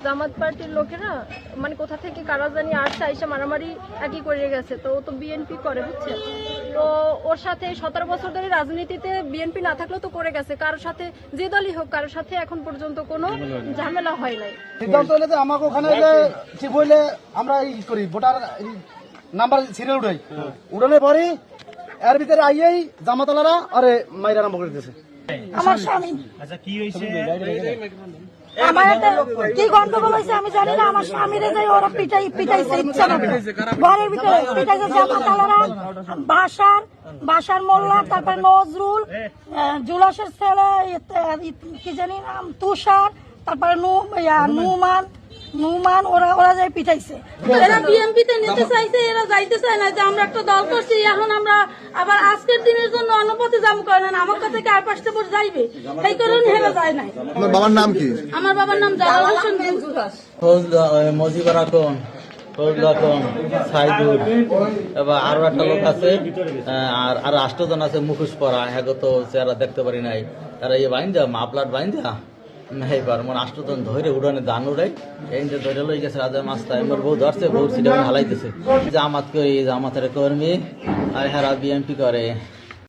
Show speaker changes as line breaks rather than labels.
জামাত পার্টির লোকেরা মানে কোথা থেকে কারা জানি আসছে আইসা মারামারি একই করে গেছে। তো ও তো বিএনপি করে, বুঝছেন? তো ওর সাথে 17 বছর ধরে রাজনীতিতে বিএনপি না থাকলেও তো করে গেছে। কারোর সাথে যে দলই হোক, কারোর সাথে এখন পর্যন্ত কোনো ঝামেলা হয় নাই।
সিদ্ধান্ত হলে যে আমাকে ওখানে ঠিক হইলে আমরা ই করি, ভোটার নাম্বার সিরিয়াল উঠাই, উঠালে পরে এর ভিতরে আইয়েই জামাতলারা আরে মাইরা নাম্বার করে দিতেছে।
আমার স্বামী
আচ্ছা কি হয়েছে?
আমার কি গন্ডগোল হয়েছে আমি জানি না। আমার স্বামীরে যাই ওরা পিটাইছে ইচ্ছা না, ঘরের ভিতরে পিটাইছে জামাতালারা। বাসার মোল্লা, তারপরে নজরুল, জুলাসের ছেলে কি জানি নাম, তুষার, তারপরে নুমান ওরা যাই পিটাইছে।
এরা বিএনপিতে নিতে চাইছে, এরা যাইতে চায় না যে আমরা একটা দল করছি, এখন আমরা আবার আজকের দিনের জন্য অন্য পথে যাবো করে না, আমার কাছে আর 5টা ভোট যাইবে, এই কারণে হেরা যায় নাই।
আপনার বাবার নাম কি?
আমার বাবার নাম জালাল হোসেন
মজিবর আকন, ফজল আকন, সাইদুল, এবার আরো একটা লোক আছে, আর 8 জন আছে মুখোশ পরা, হ্যাঁ তো চেহারা দেখতে পারি নাই। তারা ইয়ে বাইন্দা মাপলাট বাইন্দা এইবার মনে 8 জন ধরে উড়ানে দান উড়াই, এই যে ধরে লই গেছে রাজা মাস্তা। এবার বউ ধরছে, বউ সিটে হালাইতেছে। জামাত করি, জামাতের কর্মী, আর হেরা বিএনপি করে।